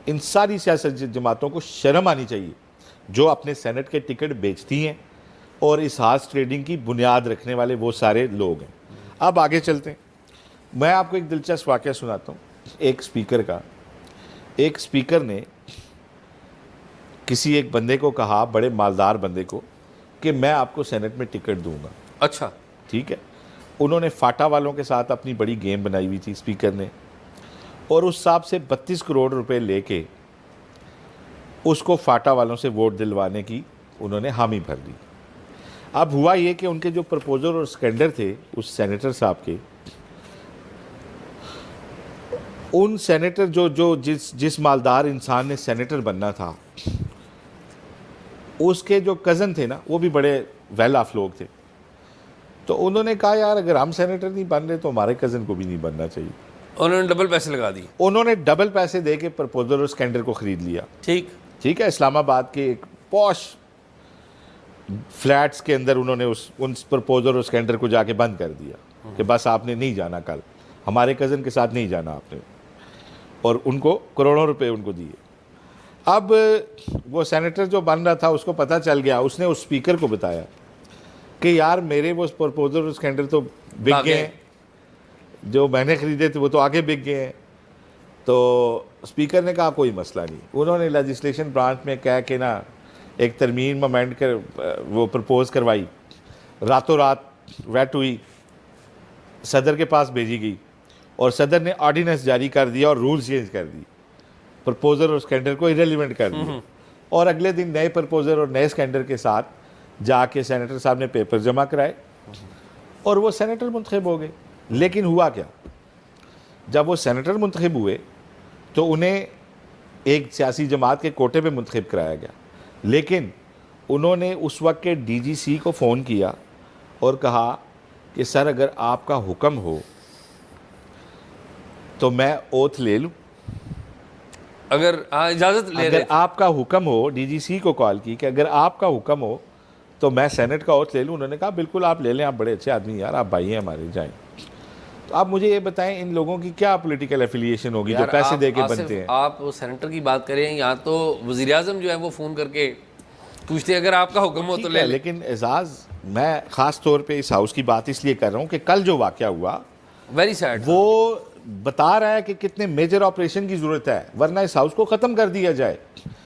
ان ساری سیاست جماعتوں کو شرم آنی چاہیے جو اپنے سینٹ کے ٹکٹ بیچتی ہیں اور اس ہارس ٹریڈنگ کی بنیاد رکھنے والے وہ سارے لوگ ہیں. اب آگے چلتے ہیں. میں آپ کو ایک دلچسپ واقعہ سناتا ہوں ایک اسپیکر کا. ایک اسپیکر نے کسی ایک بندے کو کہا, بڑے مالدار بندے کو, کہ میں آپ کو سینٹ میں ٹکٹ دوں گا. اچھا ٹھیک ہے. انہوں نے فاٹا والوں کے ساتھ اپنی بڑی گیم بنائی ہوئی تھی اسپیکر نے, اور اس صاحب سے 32 کروڑ روپے لے کے اس کو فاٹا والوں سے ووٹ دلوانے کی انہوں نے حامی بھر دی. اب ہوا یہ کہ ان کے جو پرپوزر اور سکینڈر تھے اس سینیٹر صاحب کے, ان سینیٹر جس مالدار انسان نے سینیٹر بننا تھا, اس کے جو کزن تھے نا وہ بھی بڑے ویل آف لوگ تھے. تو انہوں نے کہا یار اگر ہم سینیٹر نہیں بن رہے تو ہمارے کزن کو بھی نہیں بننا چاہیے. انہوں نے ڈبل پیسے لگا دی. انہوں نے ڈبل پیسے دے کے پرپوزر اور سکینڈر کو خرید لیا. ٹھیک ہے. اسلام آباد کے ایک پوش فلیٹس کے اندر انہوں نے ان پرپوزر اور سکینڈر کو جا کے بند کر دیا کہ بس آپ نے نہیں جانا, کل ہمارے کزن کے ساتھ نہیں جانا آپ نے, اور ان کو کروڑوں روپے ان کو دیے. اب وہ سینیٹر جو بن رہا تھا اس کو پتہ چل گیا, اس نے اس اسپیکر کو بتایا کہ یار میرے وہ پرپوزر اور سکینڈر تو بک گئے ہیں, جو میں نے خریدے تھے وہ تو آگے بک گئے ہیں. تو اسپیکر نے کہا کوئی مسئلہ نہیں. انہوں نے لیجسلیشن برانچ میں کہہ کے نا ایک ترمیم امینڈ کر وہ پرپوز کروائی, راتوں رات ویٹ ہوئی, صدر کے پاس بھیجی گئی, اور صدر نے آرڈیننس جاری کر دیا اور رولز چینج کر دی, پرپوزر اور سکینڈر کو ایریلیونٹ کر دیا. اور اگلے دن نئے پرپوزر اور نئے سکینڈر کے ساتھ جا کے سینیٹر صاحب نے پیپر جمع کرائے اور وہ سینیٹر منتخب ہو گئے. لیکن ہوا کیا, جب وہ سینیٹر منتخب ہوئے تو انہیں ایک سیاسی جماعت کے کوٹے پہ منتخب کرایا گیا, لیکن انہوں نے اس وقت کے ڈی جی سی کو فون کیا اور کہا کہ سر اگر آپ کا حکم ہو تو میں اوتھ لے لوں, اگر اجازت لے اگر آپ کا حکم ہو. ڈی جی سی کو کال کی کہ اگر آپ کا حکم ہو تو میں سینٹ کا اوتھ لے لوں. انہوں نے کہا بالکل آپ لے لیں, آپ بڑے اچھے آدمی یار, آپ بھائی ہیں ہمارے, جائیں. تو آپ مجھے یہ بتائیں ان لوگوں کی کیا پولیٹیکل ایفیلیشن ہوگی جو پیسے دے کے بنتے ہیں. آپ سینیٹر کی بات کریں, یہاں تو وزیر اعظم جو ہے وہ فون کر کے پوچھتے ہیں اگر آپ کا حکم ہو تو لے لیں. لیکن اعزاز میں خاص طور پہ اس ہاؤس کی بات اس لیے کر رہا ہوں کہ کل جو واقعہ ہوا ویری سیڈ, وہ بتا رہا ہے کہ کتنے میجر آپریشن کی ضرورت ہے, ورنہ اس ہاؤس کو ختم کر دیا جائے.